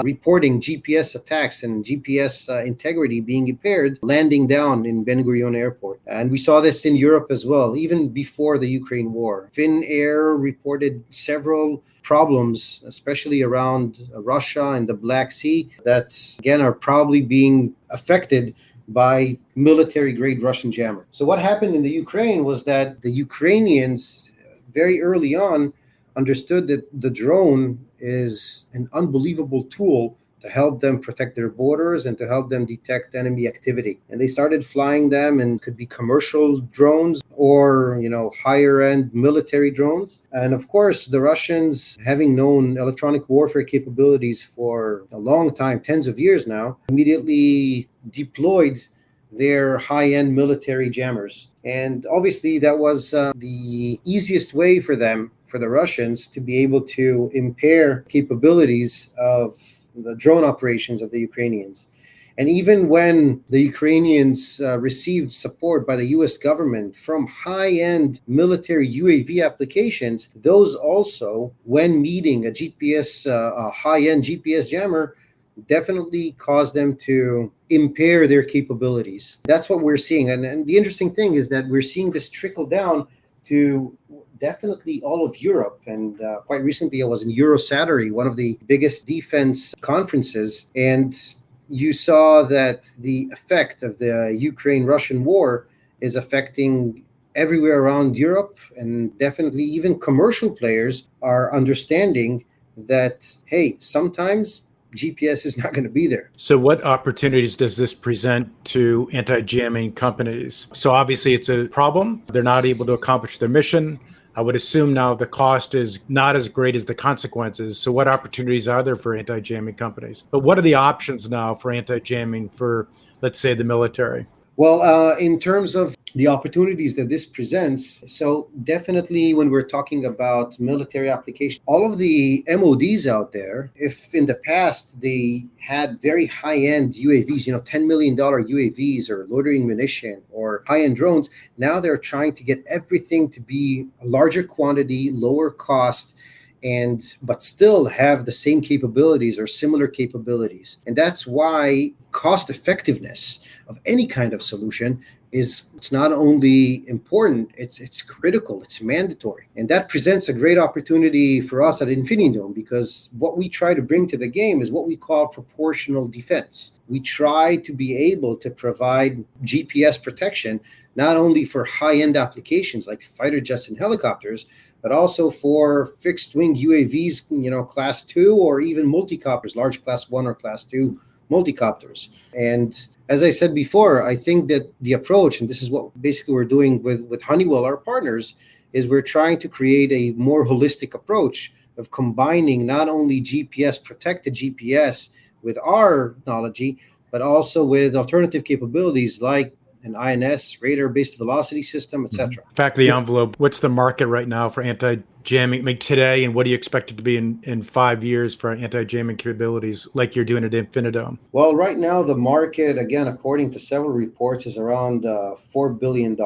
reporting GPS attacks and GPS integrity being impaired, landing down in Ben Gurion Airport. And we saw this in Europe as well, even before the Ukraine war. Finnair reported several problems, especially around Russia and the Black Sea, that again are probably being affected by military-grade Russian jammer. So what happened in the Ukraine was that the Ukrainians very early on understood that the drone is an unbelievable tool to help them protect their borders and to help them detect enemy activity. And they started flying them, and could be commercial drones or, higher end military drones. And of course, the Russians, having known electronic warfare capabilities for a long time, tens of years now, immediately deployed their high-end military jammers. And obviously that was the easiest way for them, for the Russians, to be able to impair capabilities of the drone operations of the Ukrainians. And even when the Ukrainians received support by the US government from high-end military UAV applications, those also, when meeting a high-end GPS jammer, definitely caused them to impair their capabilities. That's what we're seeing. And the interesting thing is that we're seeing this trickle down to definitely all of Europe. And quite recently, I was in Eurosatory, one of the biggest defense conferences, and you saw that the effect of the Ukraine-Russian war is affecting everywhere around Europe, and definitely even commercial players are understanding that, hey, sometimes GPS is not going to be there. So what opportunities does this present to anti-jamming companies? So obviously it's a problem. They're not able to accomplish their mission. I would assume now the cost is not as great as the consequences. So what opportunities are there for anti-jamming companies? But what are the options now for anti-jamming for, let's say, the military? Well, in terms of the opportunities that this presents, so definitely when we're talking about military application, all of the MODs out there, if in the past they had very high-end UAVs, $10 million UAVs or loitering munition or high-end drones, now they're trying to get everything to be a larger quantity, lower cost, but still have the same capabilities or similar capabilities. And that's why cost effectiveness of any kind of solution it's not only important, it's critical, it's mandatory. And that presents a great opportunity for us at infiniDome, because what we try to bring to the game is what we call proportional defense. We try to be able to provide GPS protection not only for high-end applications like fighter jets and helicopters, but also for fixed-wing UAVs, class 2, or even multicopters, large class 1 or class 2 multicopters. And as I said before, I think that the approach, and this is what basically we're doing with Honeywell, our partners, is we're trying to create a more holistic approach of combining not only protected GPS with our technology, but also with alternative capabilities like an INS, radar-based velocity system, etc. Back of the envelope, what's the market right now for anti-jamming today, and what do you expect it to be in 5 years for anti-jamming capabilities like you're doing at infiniDome? Well, right now the market, again, according to several reports, is around $4 billion.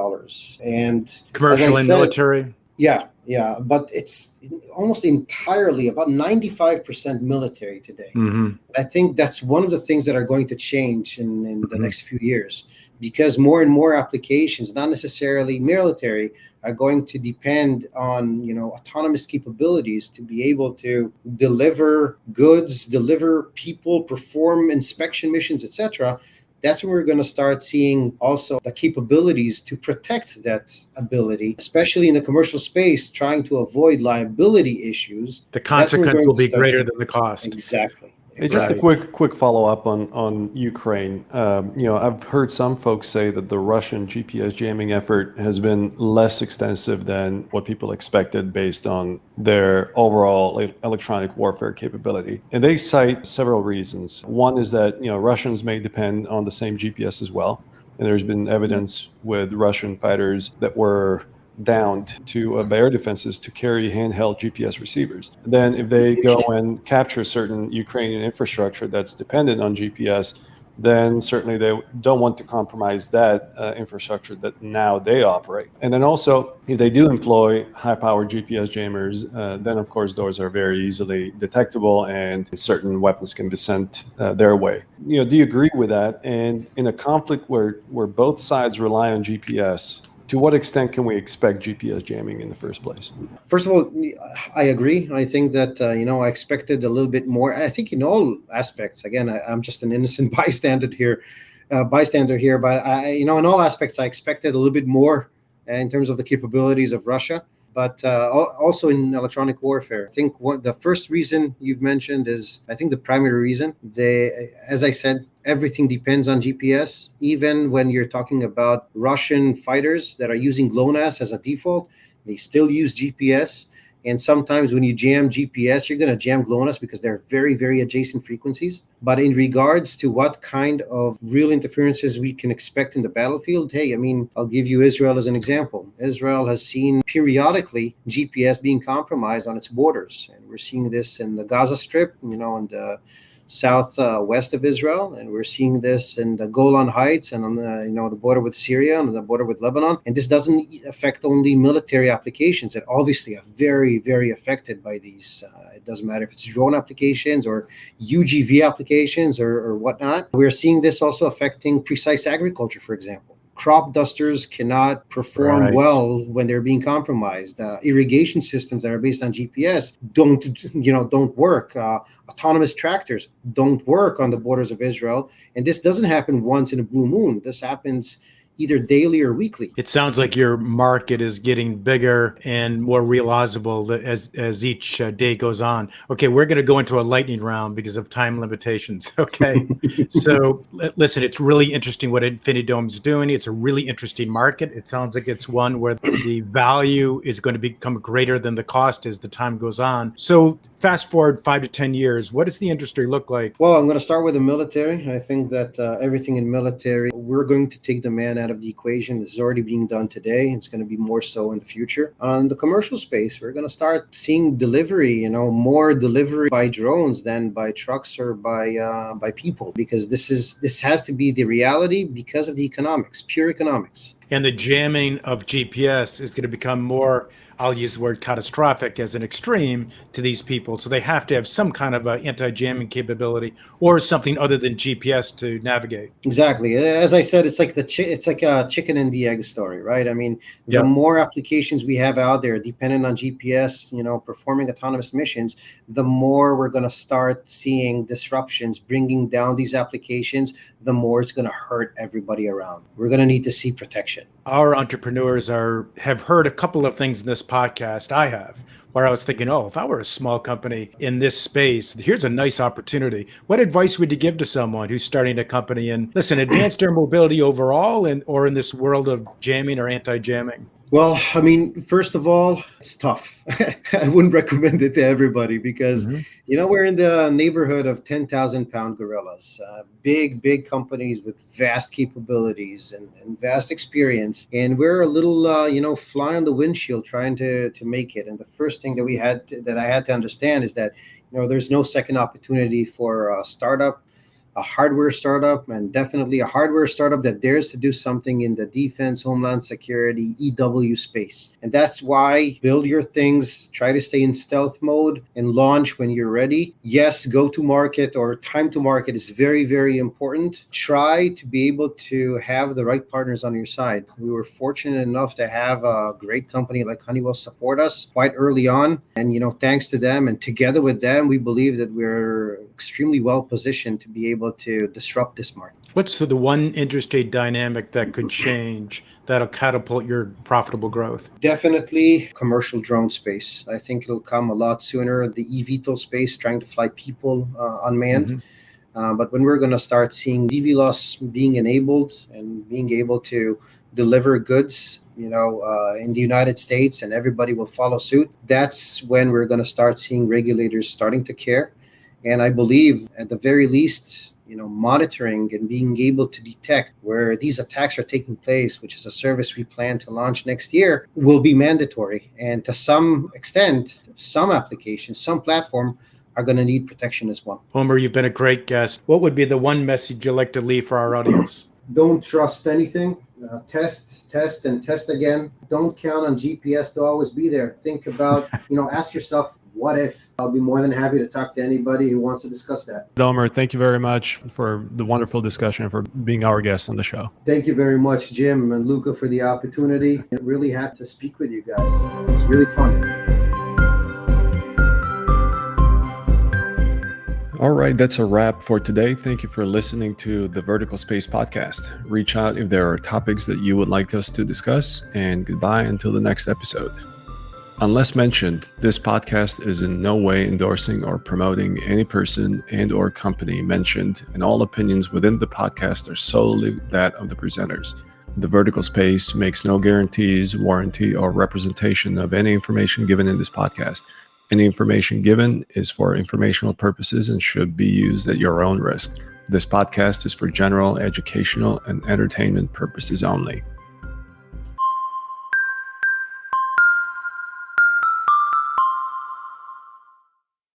And commercial and military? Yeah, but it's almost entirely, about 95% military today. Mm-hmm. I think that's one of the things that are going to change in the next few years, because more and more applications, not necessarily military, are going to depend on autonomous capabilities to be able to deliver goods, deliver people, perform inspection missions, etc. That's when we're going to start seeing also the capabilities to protect that ability, especially in the commercial space, trying to avoid liability issues. The consequence will be greater than the cost. Exactly. Hey, just a quick follow-up on Ukraine. I've heard some folks say that the Russian GPS jamming effort has been less extensive than what people expected based on their overall electronic warfare capability. And they cite several reasons. One is that Russians may depend on the same GPS as well. And there's been evidence with Russian fighters that were downed by air defenses to carry handheld GPS receivers. Then if they go and capture certain Ukrainian infrastructure that's dependent on GPS, then certainly they don't want to compromise that infrastructure that now they operate. And then also, if they do employ high-powered GPS jammers, then of course those are very easily detectable and certain weapons can be sent their way. Do you agree with that? And in a conflict where both sides rely on GPS, to what extent can we expect GPS jamming in the first place? First of all, I agree. I think that, I expected a little bit more. I think in all aspects, again, I'm just an innocent bystander here. bystander here, but in all aspects, I expected a little bit more in terms of the capabilities of Russia. But also in electronic warfare, I think the first reason you've mentioned is, I think, the primary reason. As I said, everything depends on GPS. Even when you're talking about Russian fighters that are using GLONASS as a default, they still use GPS. And sometimes when you jam GPS, you're going to jam GLONASS because they're very, very adjacent frequencies. But in regards to what kind of real interferences we can expect in the battlefield, hey, I mean, I'll give you Israel as an example. Israel has seen periodically GPS being compromised on its borders. And we're seeing this in the Gaza Strip, and the southwest of Israel, and we're seeing this in the Golan Heights and on the border with Syria and the border with Lebanon. And this doesn't affect only military applications that obviously are very, very affected by these. It doesn't matter if it's drone applications or UGV applications or whatnot. We're seeing this also affecting precise agriculture, for example. Crop dusters cannot perform well when they're being compromised. Irrigation systems that are based on GPS don't work. Autonomous tractors don't work on the borders of Israel. And this doesn't happen once in a blue moon. This happens either daily or weekly. It sounds like your market is getting bigger and more realizable as each day goes on. Okay, we're going to go into a lightning round because of time limitations. Okay, so listen, it's really interesting what infiniDome is doing. It's a really interesting market. It sounds like it's one where the value is going to become greater than the cost as the time goes on. So fast forward 5 to 10 years, what does the industry look like? Well, I'm going to start with the military. I think that everything in military, we're going to take the man out of the equation. This is already being done today. It's going to be more so in the future. On the commercial space, we're going to start seeing delivery, more delivery by drones than by trucks or by people, because this has to be the reality because of the economics, pure economics. And the jamming of GPS is going to become more, I'll use the word catastrophic as an extreme to these people. So they have to have some kind of anti-jamming capability or something other than GPS to navigate. Exactly. As I said, it's like a chicken and the egg story, right? I mean, the more applications we have out there dependent on GPS, performing autonomous missions, the more we're going to start seeing disruptions bringing down these applications, the more it's going to hurt everybody around. We're going to need to see protection. Our entrepreneurs have heard a couple of things in this podcast. I have, where I was thinking, if I were a small company in this space, here's a nice opportunity. What advice would you give to someone who's starting a company in, advanced air mobility overall or in this world of jamming or anti-jamming? Well, I mean, first of all, it's tough. I wouldn't recommend it to everybody because, we're in the neighborhood of 10,000-pound gorillas, big companies with vast capabilities and vast experience. And we're a little, fly on the windshield trying to make it. And the first thing that I had to understand is that, there's no second opportunity for a startup, a hardware startup, and definitely a hardware startup that dares to do something in the defense, homeland security, EW space. And that's why build your things, try to stay in stealth mode, and launch when you're ready. Yes, go to market or time to market is very, very important. Try to be able to have the right partners on your side. We were fortunate enough to have a great company like Honeywell support us quite early on. And, thanks to them and together with them, we believe that we're extremely well positioned to be able to disrupt this market. What's the one industry dynamic that could change that'll catapult your profitable growth? Definitely commercial drone space. I think it'll come a lot sooner. The eVTOL space, trying to fly people unmanned. But when we're going to start seeing BVLOS being enabled and being able to deliver goods, in the United States, and everybody will follow suit, that's when we're going to start seeing regulators starting to care. And I believe at the very least, monitoring and being able to detect where these attacks are taking place, which is a service we plan to launch next year, will be mandatory. And to some extent, some applications, some platform are going to need protection as well. Omer, you've been a great guest. What would be the one message you'd like to leave for our audience? Don't trust anything. Test, and test again. Don't count on GPS to always be there. Think about, ask yourself, what if? I'll be more than happy to talk to anybody who wants to discuss that. Omer, thank you very much for the wonderful discussion and for being our guest on the show. Thank you very much, Jim and Luca, for the opportunity. I'm really happy to speak with you guys. It was really fun. All right, that's a wrap for today. Thank you for listening to the Vertical Space podcast. Reach out if there are topics that you would like us to discuss, and goodbye until the next episode. Unless mentioned, this podcast is in no way endorsing or promoting any person and or company mentioned, and all opinions within the podcast are solely that of the presenters. The Vertical Space makes no guarantees, warranty, or representation of any information given in this podcast. Any information given is for informational purposes and should be used at your own risk. This podcast is for general, educational, and entertainment purposes only.